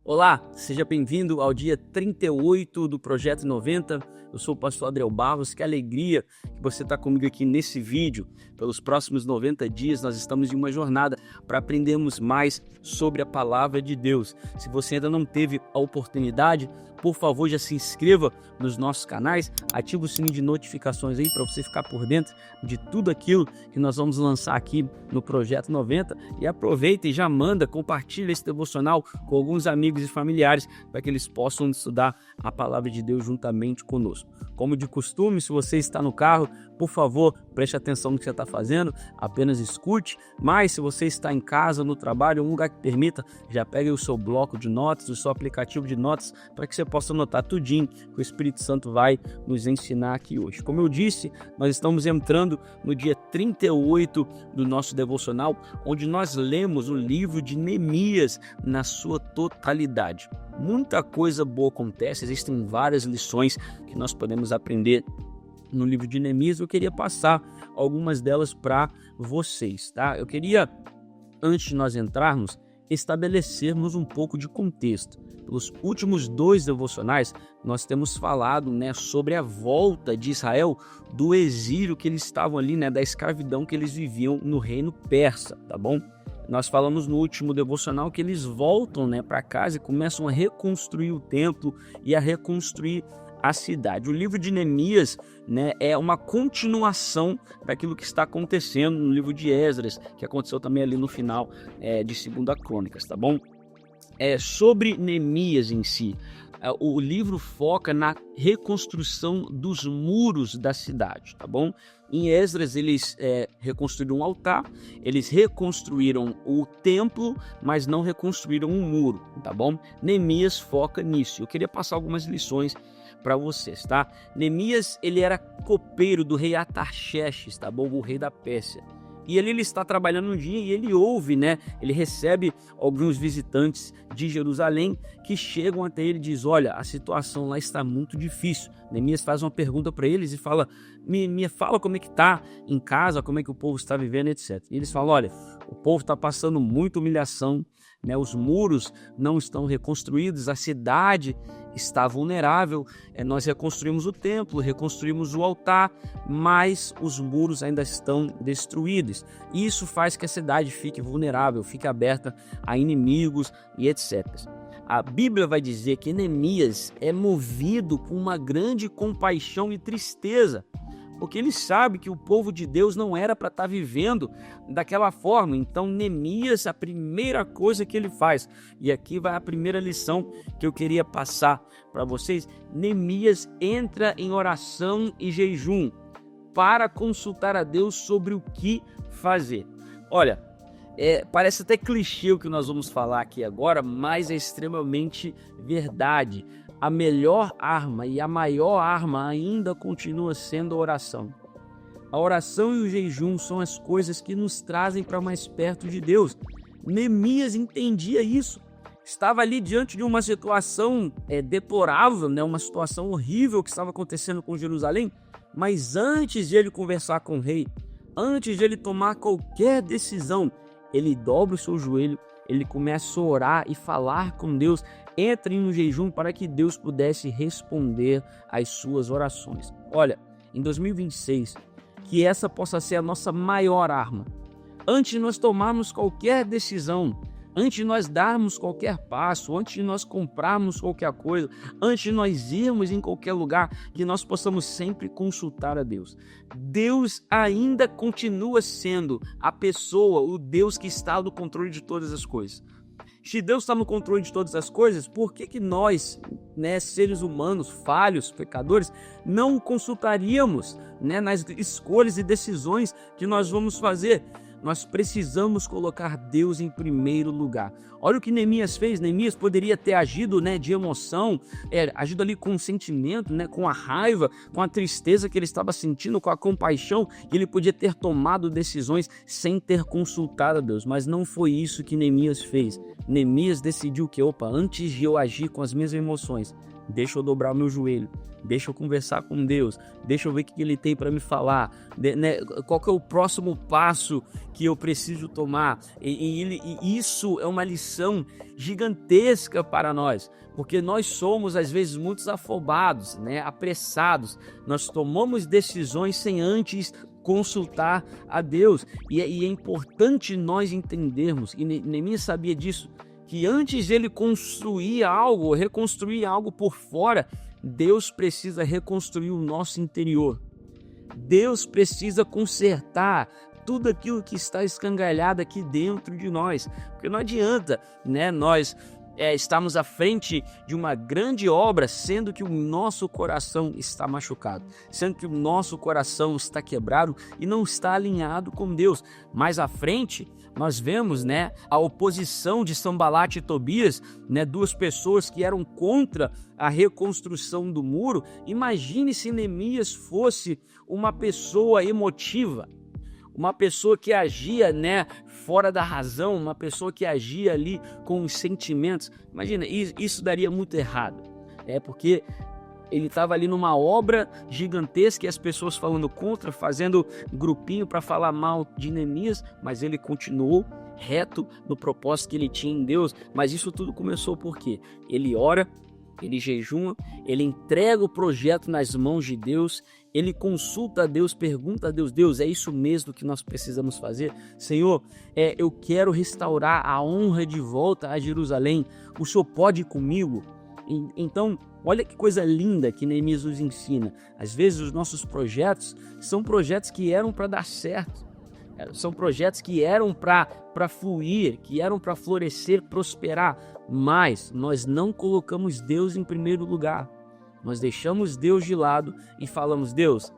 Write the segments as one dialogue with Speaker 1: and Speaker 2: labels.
Speaker 1: Olá, seja bem-vindo ao dia 38 do Projeto 90. Eu sou o pastor Adriel Barros. Que alegria que você está comigo aqui nesse vídeo. Pelos próximos 90 dias nós estamos em uma jornada para aprendermos mais sobre a palavra de Deus. Se você ainda não teve a oportunidade, por favor, já se inscreva nos nossos canais, ative o sininho de notificações aí para você ficar por dentro de tudo aquilo que nós vamos lançar aqui no Projeto 90 e aproveita e já compartilha esse devocional com alguns amigos e familiares para que eles possam estudar a palavra de Deus juntamente conosco. Como de costume, se você está no carro, por favor, preste atenção no que você está fazendo, apenas escute, mas se você está em casa, no trabalho, um lugar que permita, já pegue o seu bloco de notas, o seu aplicativo de notas, para que você possa anotar tudinho que o Espírito Santo vai nos ensinar aqui hoje. Como eu disse, nós estamos entrando no dia 38 do nosso devocional, onde nós lemos o livro de Neemias na sua totalidade. Muita coisa boa acontece, existem várias lições que nós podemos aprender no livro de Neemias. Eu queria passar algumas delas para vocês, tá? Eu queria, antes de nós entrarmos, estabelecermos um pouco de contexto. Pelos últimos 2 devocionais, nós temos falado, sobre a volta de Israel do exílio que eles estavam ali, da escravidão que eles viviam no reino persa, tá bom? Nós falamos no último devocional que eles voltam, para casa e começam a reconstruir o templo e a reconstruir a cidade. O livro de Neemias, é uma continuação daquilo que está acontecendo no livro de Esdras, que aconteceu também ali no final de 2 Crônicas, tá bom? Sobre Neemias em si, o livro foca na reconstrução dos muros da cidade, tá bom? Em Esdras eles reconstruíram um altar, eles reconstruíram o templo, mas não reconstruíram um muro, tá bom? Neemias foca nisso. Eu queria passar algumas lições para vocês, tá? Neemias, ele era copeiro do rei Artaxerxes, tá bom? O rei da Pérsia. E ele está trabalhando um dia e ele ouve, ele recebe alguns visitantes de Jerusalém que chegam até ele e diz: olha, a situação lá está muito difícil. Neemias faz uma pergunta para eles e fala: me fala como é que está em casa, como é que o povo está vivendo, etc. E eles falam: olha, o povo está passando muita humilhação, os muros não estão reconstruídos, a cidade está vulnerável, nós reconstruímos o templo, reconstruímos o altar, mas os muros ainda estão destruídos. Isso faz que a cidade fique vulnerável, fique aberta a inimigos e etc. A Bíblia vai dizer que Neemias é movido por uma grande compaixão e tristeza, porque ele sabe que o povo de Deus não era para estar vivendo daquela forma. Então Neemias, a primeira coisa que ele faz, e aqui vai a primeira lição que eu queria passar para vocês: Neemias entra em oração e jejum para consultar a Deus sobre o que fazer. Olha, parece até clichê o que nós vamos falar aqui agora, mas é extremamente verdade. A melhor arma e a maior arma ainda continua sendo a oração. A oração e o jejum são as coisas que nos trazem para mais perto de Deus. Neemias entendia isso. Estava ali diante de uma situação deplorável, uma situação horrível que estava acontecendo com Jerusalém. Mas antes de ele conversar com o rei, antes de ele tomar qualquer decisão, ele dobra o seu joelho, ele começa a orar e falar com Deus, entra em um jejum para que Deus pudesse responder às suas orações. Olha, em 2026, que essa possa ser a nossa maior arma. Antes de nós tomarmos qualquer decisão, antes de nós darmos qualquer passo, antes de nós comprarmos qualquer coisa, antes de nós irmos em qualquer lugar, que nós possamos sempre consultar a Deus. Deus ainda continua sendo a pessoa, o Deus que está no controle de todas as coisas. Se Deus está no controle de todas as coisas, por que nós, seres humanos, falhos, pecadores, não consultaríamos nas escolhas e decisões que nós vamos fazer? Nós precisamos colocar Deus em primeiro lugar. Olha o que Neemias fez. Neemias poderia ter agido de emoção, agido ali com o sentimento, com a raiva, com a tristeza que ele estava sentindo, com a compaixão. Ele podia ter tomado decisões sem ter consultado a Deus, mas não foi isso que Neemias fez. Neemias decidiu que, antes de eu agir com as minhas emoções, deixa eu dobrar o meu joelho, deixa eu conversar com Deus, deixa eu ver o que Ele tem para me falar, né? Qual que é o próximo passo que eu preciso tomar. E isso é uma lição gigantesca para nós, porque nós somos às vezes muito afobados, né? Apressados, nós tomamos decisões sem antes consultar a Deus, e é importante nós entendermos, e Neemias sabia disso, que antes de ele construir algo, reconstruir algo por fora, Deus precisa reconstruir o nosso interior. Deus precisa consertar tudo aquilo que está escangalhado aqui dentro de nós, porque não adianta, né, nós estamos à frente de uma grande obra, sendo que o nosso coração está machucado, sendo que o nosso coração está quebrado e não está alinhado com Deus. Mais à frente, nós vemos, né, a oposição de Sanbalate e Tobias, né, duas pessoas que eram contra a reconstrução do muro. Imagine se Neemias fosse uma pessoa emotiva, uma pessoa que agia, né, fora da razão, uma pessoa que agia ali com os sentimentos. Imagina, isso daria muito errado, porque ele estava ali numa obra gigantesca e as pessoas falando contra, fazendo grupinho para falar mal de Neemias, mas ele continuou reto no propósito que ele tinha em Deus. Mas isso tudo começou porque ele ora, ele jejuma, ele entrega o projeto nas mãos de Deus, ele consulta a Deus, pergunta a Deus: Deus, é isso mesmo que nós precisamos fazer? Senhor, eu quero restaurar a honra de volta a Jerusalém, o Senhor pode ir comigo? Então, olha que coisa linda que Neemias nos ensina. Às vezes os nossos projetos são projetos que eram para dar certo, são projetos que eram para fluir, que eram para florescer, prosperar, mas nós não colocamos Deus em primeiro lugar. Nós deixamos Deus de lado e falamos: Deus,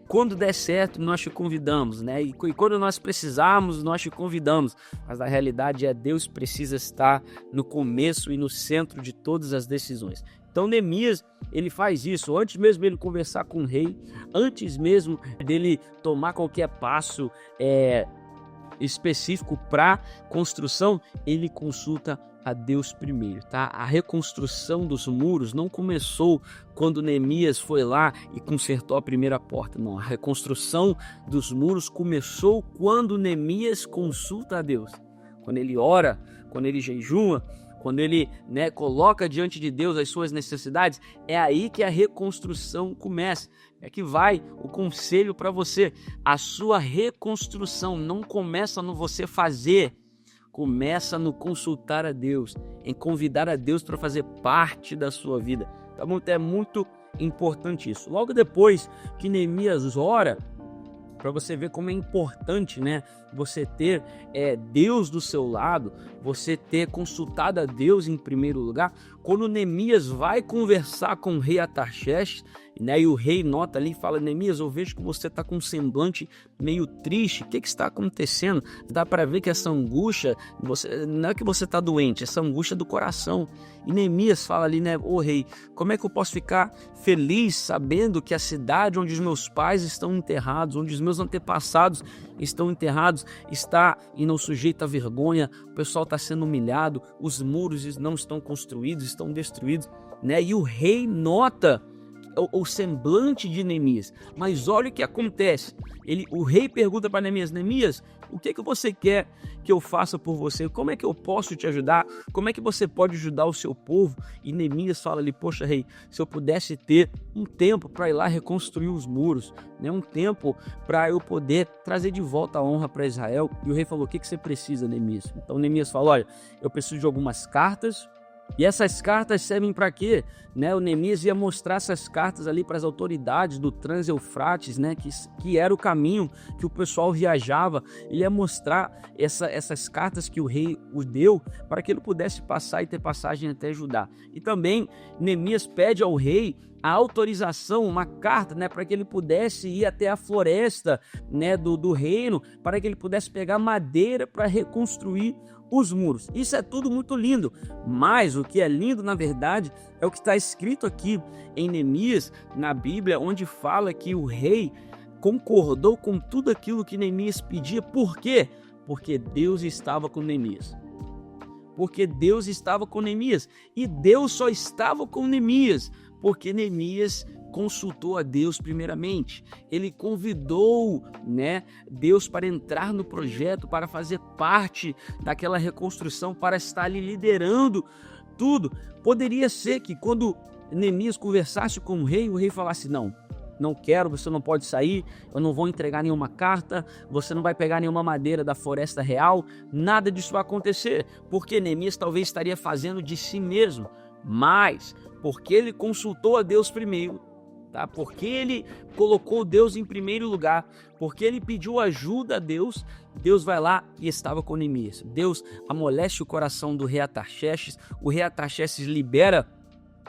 Speaker 1: quando der certo nós te convidamos, né? E quando nós precisarmos nós te convidamos. Mas a realidade Deus precisa estar no começo e no centro de todas as decisões. Então Neemias, ele faz isso antes mesmo dele conversar com o rei, antes mesmo dele tomar qualquer passo específico para construção, ele consulta a Deus primeiro, tá? A reconstrução dos muros não começou quando Neemias foi lá e consertou a primeira porta, não. A reconstrução dos muros começou quando Neemias consulta a Deus, quando ele ora, quando ele jejua, quando ele, né, coloca diante de Deus as suas necessidades. É aí que a reconstrução começa. É que vai o conselho para você. A sua reconstrução não começa no você fazer, começa no consultar a Deus, em convidar a Deus para fazer parte da sua vida. Tá bom? Então é muito importante isso. Logo depois que Neemias ora, para você ver como é importante, né, você ter Deus do seu lado, você ter consultado a Deus em primeiro lugar. Quando Neemias vai conversar com o rei Atarxerxes, né, e o rei nota ali e fala: Neemias, eu vejo que você está com um semblante meio triste, o que está acontecendo? Dá para ver que essa angústia, não é que você está doente, essa angústia é do coração. E Neemias fala ali, né: ô rei, como é que eu posso ficar feliz sabendo que a cidade onde os meus pais estão enterrados, onde os meus antepassados estão enterrados, está e não sujeita a vergonha, o pessoal está sendo humilhado, os muros não estão construídos, estão destruídos, né? E o rei nota o semblante de Neemias, mas olha o que acontece. O rei pergunta para Neemias: Neemias, o que você quer que eu faça por você? Como é que eu posso te ajudar? Como é que você pode ajudar o seu povo? E Neemias fala ali: poxa, rei, se eu pudesse ter um tempo para ir lá reconstruir os muros, né? Um tempo para eu poder trazer de volta a honra para Israel. E o rei falou: o que você precisa, Neemias? Então Neemias fala: olha, eu preciso de algumas cartas. E essas cartas servem para quê? Né? O Neemias ia mostrar essas cartas ali para as autoridades do Trans-Eufrates, né? que era o caminho que o pessoal viajava. Ele ia mostrar essas cartas que o rei o deu para que ele pudesse passar e ter passagem até Judá. E também Neemias pede ao rei a autorização, uma carta, né, para que ele pudesse ir até a floresta, né, do reino, para que ele pudesse pegar madeira para reconstruir os muros. Isso é tudo muito lindo, mas o que é lindo, na verdade, é o que está escrito aqui em Neemias, na Bíblia, onde fala que o rei concordou com tudo aquilo que Neemias pedia. Por quê? Porque Deus estava com Neemias. porque Deus estava com Neemias. E Deus só estava com Neemias porque Neemias consultou a Deus primeiramente. Ele convidou, Deus para entrar no projeto, para fazer parte daquela reconstrução, para estar ali liderando tudo. Poderia ser que quando Neemias conversasse com o rei falasse: não quero, você não pode sair, eu não vou entregar nenhuma carta, você não vai pegar nenhuma madeira da floresta real, nada disso vai acontecer, porque Neemias talvez estaria fazendo de si mesmo, mas porque ele consultou a Deus primeiro, tá? Porque ele colocou Deus em primeiro lugar, porque ele pediu ajuda a Deus, Deus vai lá e estava com Neemias. Deus amolece o coração do rei Artaxerxes, o rei Artaxerxes libera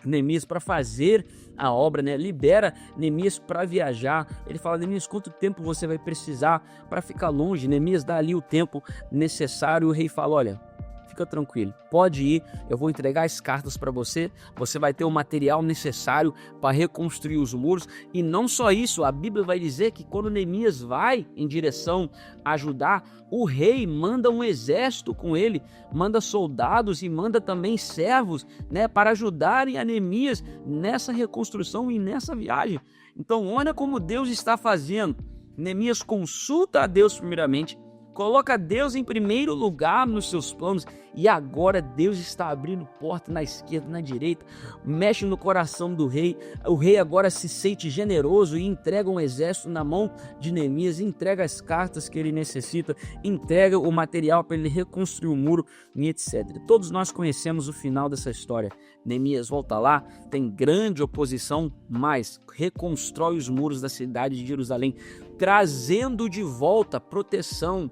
Speaker 1: Neemias para fazer a obra, libera Neemias para viajar. Ele fala: Neemias, quanto tempo você vai precisar para ficar longe? Neemias dá ali o tempo necessário. O rei fala: olha, fica tranquilo, pode ir, eu vou entregar as cartas para você, você vai ter o material necessário para reconstruir os muros. E não só isso, a Bíblia vai dizer que quando Neemias vai em direção a ajudar, o rei manda um exército com ele, manda soldados e manda também servos, para ajudarem a Neemias nessa reconstrução e nessa viagem. Então olha como Deus está fazendo. Neemias consulta a Deus primeiramente, coloca Deus em primeiro lugar nos seus planos, e agora Deus está abrindo porta na esquerda, na direita, mexe no coração do rei. O rei agora se sente generoso e entrega um exército na mão de Neemias, entrega as cartas que ele necessita, entrega o material para ele reconstruir o muro e etc. Todos nós conhecemos o final dessa história. Neemias volta lá, tem grande oposição, mas reconstrói os muros da cidade de Jerusalém, trazendo de volta proteção,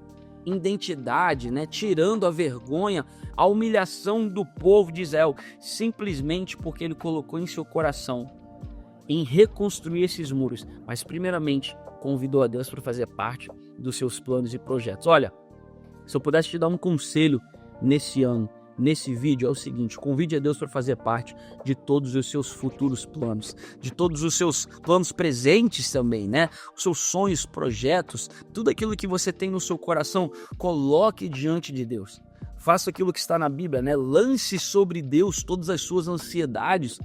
Speaker 1: identidade, tirando a vergonha, a humilhação do povo de Israel, simplesmente porque ele colocou em seu coração em reconstruir esses muros, mas primeiramente convidou a Deus para fazer parte dos seus planos e projetos. Olha, se eu pudesse te dar um conselho nesse ano, nesse vídeo, é o seguinte: convide a Deus para fazer parte de todos os seus futuros planos, de todos os seus planos presentes também, os seus sonhos, projetos, tudo aquilo que você tem no seu coração, coloque diante de Deus. Faça aquilo que está na Bíblia, lance sobre Deus todas as suas ansiedades,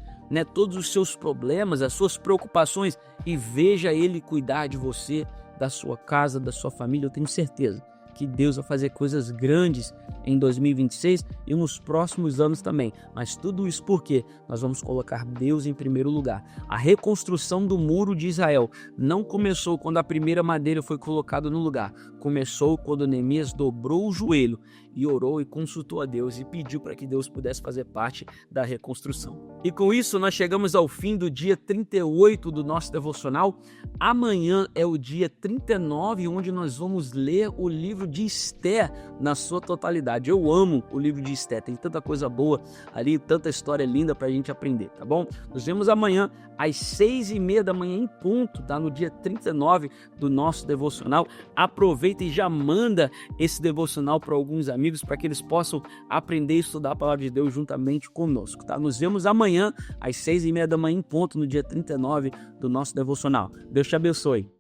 Speaker 1: todos os seus problemas, as suas preocupações, e veja Ele cuidar de você, da sua casa, da sua família. Eu tenho certeza que Deus vai fazer coisas grandes em 2026 e nos próximos anos também. Mas tudo isso porque nós vamos colocar Deus em primeiro lugar. A reconstrução do muro de Israel não começou quando a primeira madeira foi colocada no lugar. Começou quando Neemias dobrou o joelho e orou e consultou a Deus e pediu para que Deus pudesse fazer parte da reconstrução. E com isso nós chegamos ao fim do dia 38 do nosso devocional. Amanhã é o dia 39, onde nós vamos ler o livro de Esther na sua totalidade. Eu amo o livro de Esther, tem tanta coisa boa ali, tanta história linda para a gente aprender, tá bom? Nos vemos amanhã às 6h30 da manhã em ponto, tá? No dia 39 do nosso devocional. Aproveita e já manda esse devocional para alguns amigos, para que eles possam aprender e estudar a palavra de Deus juntamente conosco, tá? Nos vemos amanhã às 6h30 da manhã em ponto, no dia 39 do nosso devocional. Deus te abençoe.